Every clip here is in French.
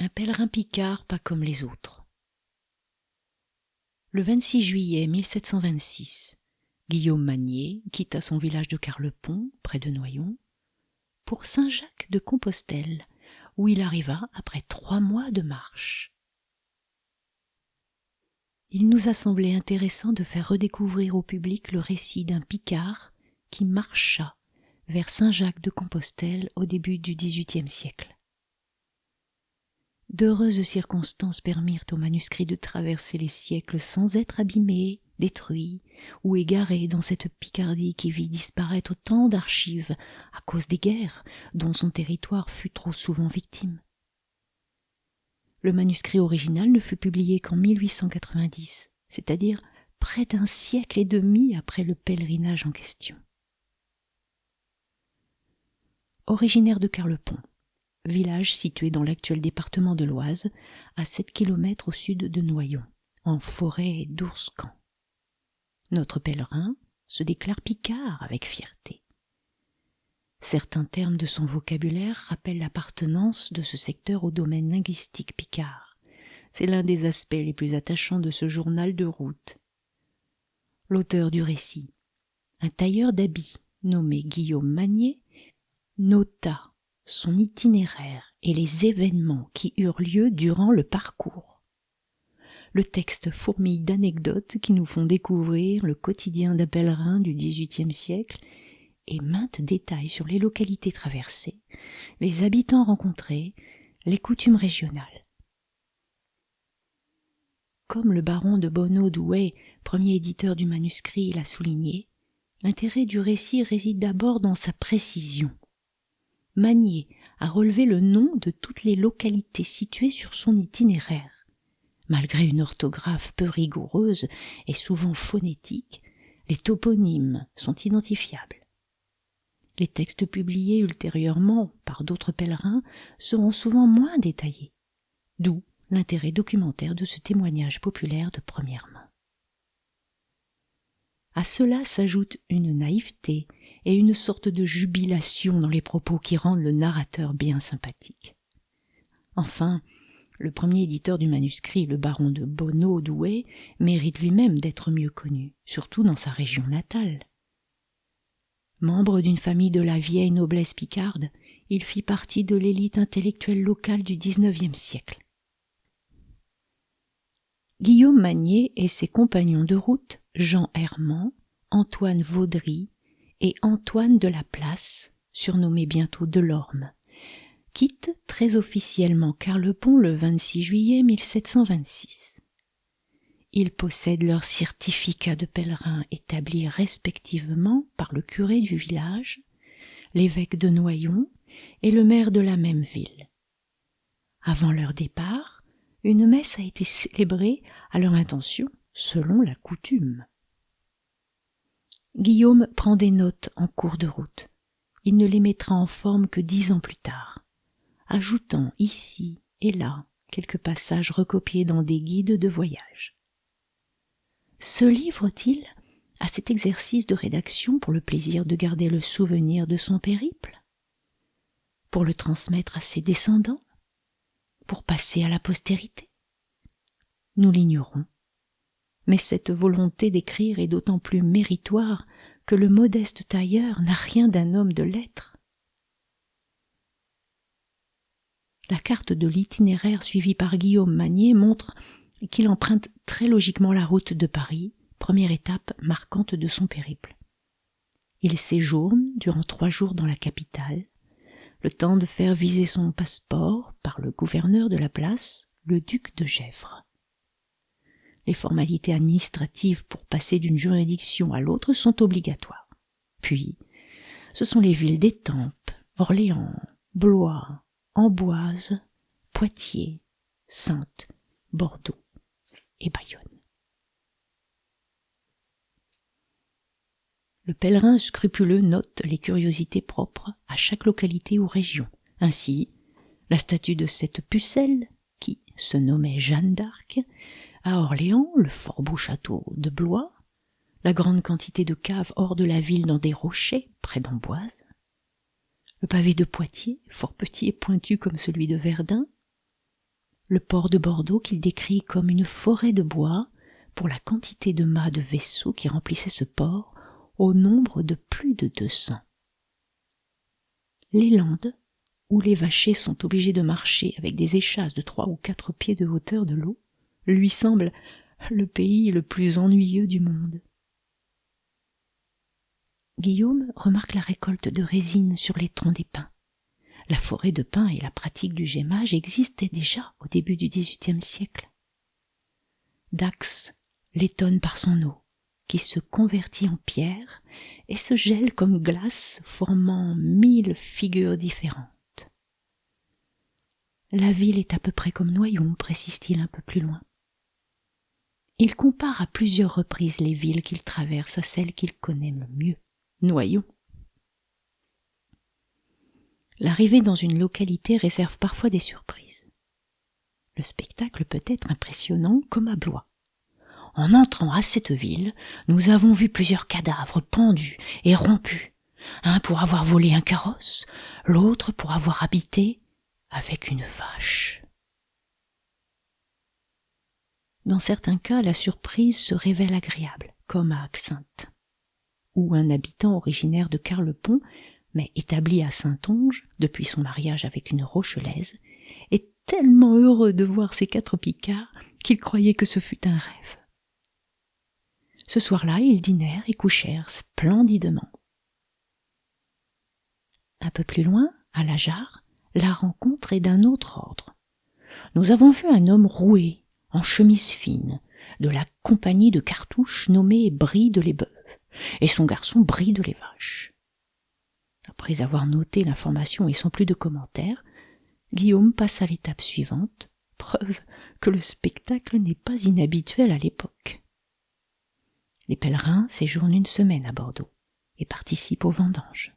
un pèlerin picard pas comme les autres. Le 26 juillet 1726, Guillaume Magnier quitta son village de Carlepont, près de Noyon, pour Saint-Jacques de Compostelle, où il arriva après 3 mois de marche. Il nous a semblé intéressant de faire redécouvrir au public le récit d'un Picard qui marcha vers Saint-Jacques de Compostelle au début du XVIIIe siècle. D'heureuses circonstances permirent au manuscrit de traverser les siècles sans être abîmé, détruit ou égaré dans cette Picardie qui vit disparaître tant d'archives à cause des guerres dont son territoire fut trop souvent victime. Le manuscrit original ne fut publié qu'en 1890, c'est-à-dire près d'1 siècle et demi après le pèlerinage en question. Originaire de Carlepont, village situé dans l'actuel département de l'Oise, à 7 km au sud de Noyon, en forêt d'Ourscan. Notre pèlerin se déclare picard avec fierté. Certains termes de son vocabulaire rappellent l'appartenance de ce secteur au domaine linguistique picard. C'est l'un des aspects les plus attachants de ce journal de route. L'auteur du récit, un tailleur d'habits nommé Guillaume Magnier, nota son itinéraire et les événements qui eurent lieu durant le parcours. Le texte fourmille d'anecdotes qui nous font découvrir le quotidien d'un pèlerin du XVIIIe siècle et maintes détails sur les localités traversées, les habitants rencontrés, les coutumes régionales. Comme le baron de Bonneau-Douai, premier éditeur du manuscrit, l'a souligné, l'intérêt du récit réside d'abord dans sa précision. Magnier a relevé le nom de toutes les localités situées sur son itinéraire. Malgré une orthographe peu rigoureuse et souvent phonétique, les toponymes sont identifiables. Les textes publiés ultérieurement par d'autres pèlerins seront souvent moins détaillés, d'où l'intérêt documentaire de ce témoignage populaire de première main. À cela s'ajoute une naïveté et une sorte de jubilation dans les propos qui rendent le narrateur bien sympathique. Enfin, le premier éditeur du manuscrit, le baron de Bonneau-Douai, mérite lui-même d'être mieux connu, surtout dans sa région natale. Membre d'une famille de la vieille noblesse picarde, il fit partie de l'élite intellectuelle locale du XIXe siècle. Guillaume Magnier et ses compagnons de route, Jean Herman, Antoine Vaudry et Antoine de la Place, surnommé bientôt Delorme, quittent très officiellement Carlepont le 26 juillet 1726. Ils possèdent leurs certificats de pèlerins établis respectivement par le curé du village, l'évêque de Noyon et le maire de la même ville. Avant leur départ, une messe a été célébrée à leur intention, selon la coutume. Guillaume prend des notes en cours de route. Il ne les mettra en forme que 10 ans plus tard, ajoutant ici et là quelques passages recopiés dans des guides de voyage. Se livre-t-il à cet exercice de rédaction pour le plaisir de garder le souvenir de son périple? Pour le transmettre à ses descendants? Pour passer à la postérité? Nous l'ignorons. Mais cette volonté d'écrire est d'autant plus méritoire que le modeste tailleur n'a rien d'un homme de lettres. La carte de l'itinéraire suivi par Guillaume Magnier montre qu'il emprunte très logiquement la route de Paris, première étape marquante de son périple. Il séjourne durant 3 jours dans la capitale, le temps de faire viser son passeport par le gouverneur de la place, le duc de Gesvres. Les formalités administratives pour passer d'une juridiction à l'autre sont obligatoires. Puis, ce sont les villes d'Étampes, Orléans, Blois, Amboise, Poitiers, Saintes, Bordeaux et Bayonne. Le pèlerin scrupuleux note les curiosités propres à chaque localité ou région. Ainsi, la statue de cette pucelle, qui se nommait Jeanne d'Arc, à Orléans, le fort beau château de Blois, la grande quantité de caves hors de la ville dans des rochers, près d'Amboise, le pavé de Poitiers, fort petit et pointu comme celui de Verdun, le port de Bordeaux qu'il décrit comme une forêt de bois pour la quantité de mâts de vaisseaux qui remplissaient ce port au nombre de plus de 200. Les Landes, où les vachers sont obligés de marcher avec des échasses de 3 ou 4 pieds de hauteur de l'eau, lui semblent le pays le plus ennuyeux du monde. Guillaume remarque la récolte de résine sur les troncs des pins. La forêt de pins et la pratique du gémage existaient déjà au début du XVIIIe siècle. Dax l'étonne par son eau, qui se convertit en pierre et se gèle comme glace, formant 1000 figures différentes. La ville est à peu près comme Noyon, précise-t-il un peu plus loin. Il compare à plusieurs reprises les villes qu'il traverse à celles qu'il connaît le mieux, Noyon. L'arrivée dans une localité réserve parfois des surprises. Le spectacle peut être impressionnant comme à Blois. En entrant à cette ville, nous avons vu plusieurs cadavres pendus et rompus, un pour avoir volé un carrosse, l'autre pour avoir habité avec une vache. Dans certains cas, la surprise se révèle agréable, comme à Axinthe, où un habitant originaire de Carlepont, mais établi à Saintonge depuis son mariage avec une Rochelaise, est tellement heureux de voir ces 4 Picards qu'il croyait que ce fut un rêve. Ce soir-là, ils dînèrent et couchèrent splendidement. Un peu plus loin, à la Jarre, la rencontre est d'un autre ordre. Nous avons vu un homme roué, en chemise fine, de la compagnie de cartouches nommée Bride les Bœufs, et son garçon Bride les Vaches. Après avoir noté l'information et sans plus de commentaires, Guillaume passe à l'étape suivante, preuve que le spectacle n'est pas inhabituel à l'époque. Les pèlerins séjournent une semaine à Bordeaux et participent aux vendanges.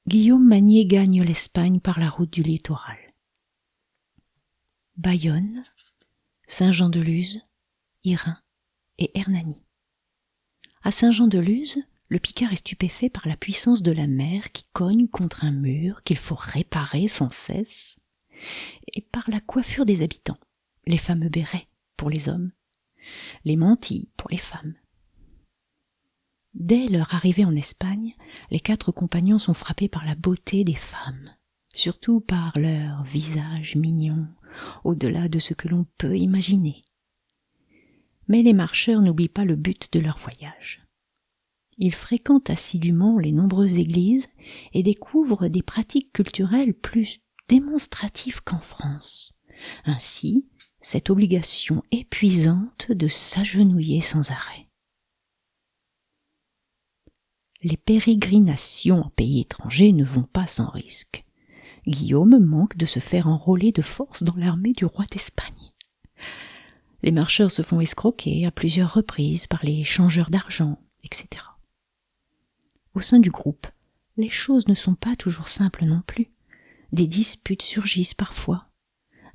Guillaume Magnier gagne l'Espagne par la route du littoral. Bayonne, Saint-Jean-de-Luz, Irun et Hernani. À Saint-Jean-de-Luz, le Picard est stupéfait par la puissance de la mer qui cogne contre un mur qu'il faut réparer sans cesse, et par la coiffure des habitants, les fameux bérets pour les hommes, les mantilles pour les femmes. Dès leur arrivée en Espagne, les 4 compagnons sont frappés par la beauté des femmes, surtout par leur visage mignon, au-delà de ce que l'on peut imaginer. Mais les marcheurs n'oublient pas le but de leur voyage. Ils fréquentent assidûment les nombreuses églises et découvrent des pratiques culturelles plus démonstratives qu'en France. Ainsi, cette obligation épuisante de s'agenouiller sans arrêt. Les pérégrinations en pays étrangers ne vont pas sans risque. Guillaume manque de se faire enrôler de force dans l'armée du roi d'Espagne. Les marcheurs se font escroquer à plusieurs reprises par les changeurs d'argent, etc. Au sein du groupe, les choses ne sont pas toujours simples non plus. Des disputes surgissent parfois.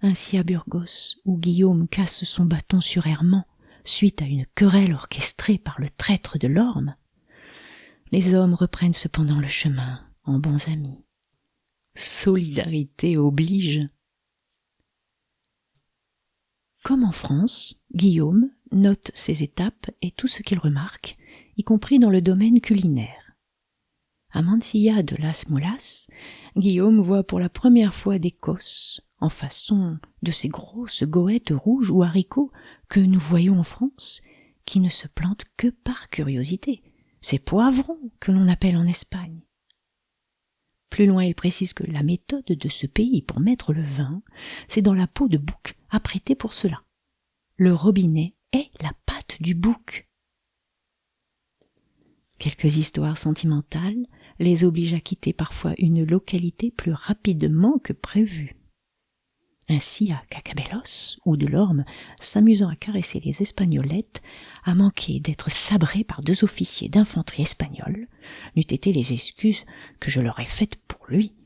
Ainsi à Burgos, où Guillaume casse son bâton sur Herman suite à une querelle orchestrée par le traître de l'Orme, les hommes reprennent cependant le chemin en bons amis. Solidarité oblige. Comme en France, Guillaume note ses étapes et tout ce qu'il remarque, y compris dans le domaine culinaire. À Mansilla de Las Mulas, Guillaume voit pour la première fois des cosses en façon de ces grosses goëttes rouges ou haricots que nous voyons en France, qui ne se plantent que par curiosité. C'est poivrons que l'on appelle en Espagne. Plus loin, il précise que la méthode de ce pays pour mettre le vin, c'est dans la peau de bouc, apprêtée pour cela. Le robinet est la pâte du bouc. Quelques histoires sentimentales les obligent à quitter parfois une localité plus rapidement que prévu. Ainsi, à Cacabelos ou de l'Orme, s'amusant à caresser les espagnolettes, a manqué d'être sabré par 2 officiers d'infanterie espagnols, n'eût été les excuses que je leur ai faites pour lui.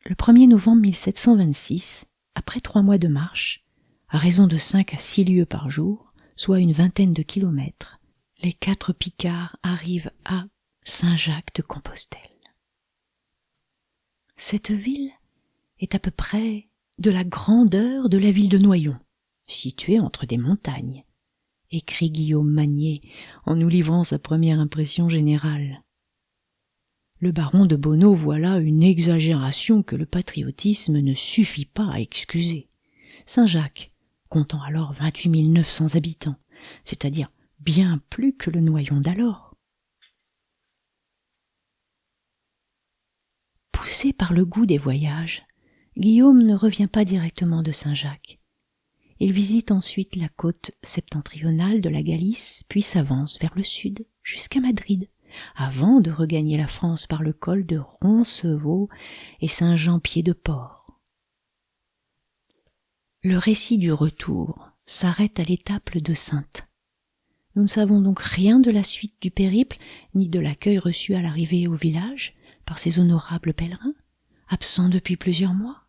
Le 1er novembre 1726, après 3 mois de marche, à raison de 5 à 6 lieues par jour, soit une vingtaine de kilomètres, les 4 Picards arrivent à Saint-Jacques-de-Compostelle. Cette ville est à peu près de la grandeur de la ville de Noyon, située entre des montagnes, écrit Guillaume Magnier en nous livrant sa première impression générale. Le baron de Bonneau voit là une exagération que le patriotisme ne suffit pas à excuser. Saint-Jacques, comptant alors 28 900 habitants, c'est-à-dire bien plus que le Noyon d'alors. Poussé par le goût des voyages, Guillaume ne revient pas directement de Saint-Jacques. Il visite ensuite la côte septentrionale de la Galice, puis s'avance vers le sud, jusqu'à Madrid, avant de regagner la France par le col de Roncevaux et Saint-Jean-Pied-de-Port. Le récit du retour s'arrête à l'étape de Saintes. Nous ne savons donc rien de la suite du périple, ni de l'accueil reçu à l'arrivée au village par ces honorables pèlerins, absents depuis plusieurs mois.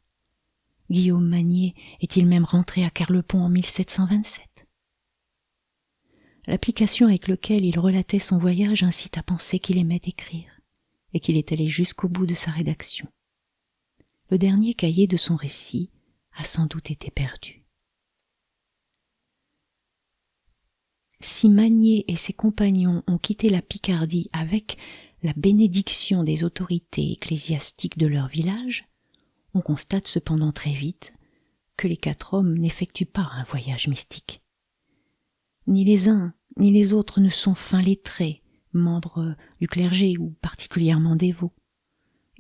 Guillaume Magnier est-il même rentré à Carlepont en 1727 ? L'application avec laquelle il relatait son voyage incite à penser qu'il aimait écrire, et qu'il est allé jusqu'au bout de sa rédaction. Le dernier cahier de son récit a sans doute été perdu. Si Magnier et ses compagnons ont quitté la Picardie avec la bénédiction des autorités ecclésiastiques de leur village, on constate cependant très vite que les 4 hommes n'effectuent pas un voyage mystique. Ni les uns ni les autres ne sont fins lettrés, membres du clergé ou particulièrement dévots.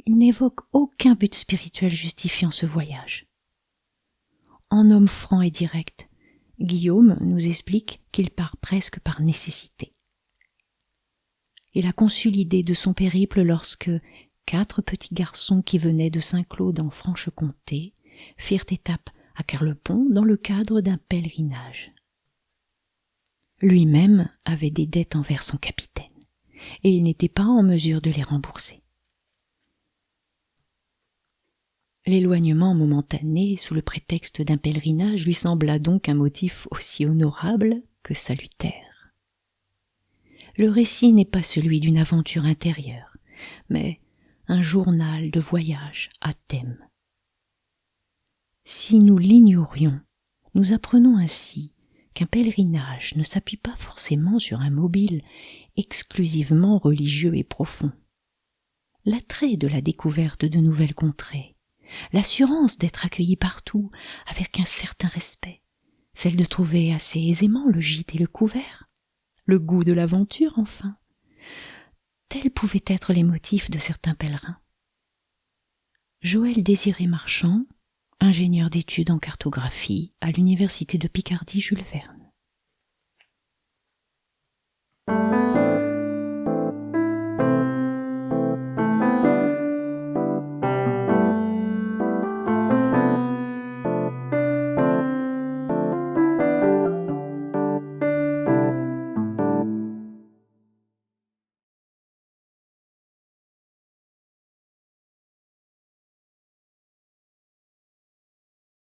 Ils n'évoquent aucun but spirituel justifiant ce voyage. En homme franc et direct, Guillaume nous explique qu'il part presque par nécessité. Il a conçu l'idée de son périple lorsque 4 petits garçons qui venaient de Saint-Claude en Franche-Comté firent étape à Carlepont dans le cadre d'un pèlerinage. Lui-même avait des dettes envers son capitaine, et il n'était pas en mesure de les rembourser. L'éloignement momentané sous le prétexte d'un pèlerinage lui sembla donc un motif aussi honorable que salutaire. Le récit n'est pas celui d'une aventure intérieure, mais un journal de voyage à thème. Si nous l'ignorions, nous apprenons ainsi qu'un pèlerinage ne s'appuie pas forcément sur un mobile exclusivement religieux et profond. L'attrait de la découverte de nouvelles contrées, l'assurance d'être accueilli partout avec un certain respect, celle de trouver assez aisément le gîte et le couvert, le goût de l'aventure enfin, tels pouvaient être les motifs de certains pèlerins. Joël Désiré Marchand, ingénieur d'études en cartographie à l'université de Picardie Jules Verne.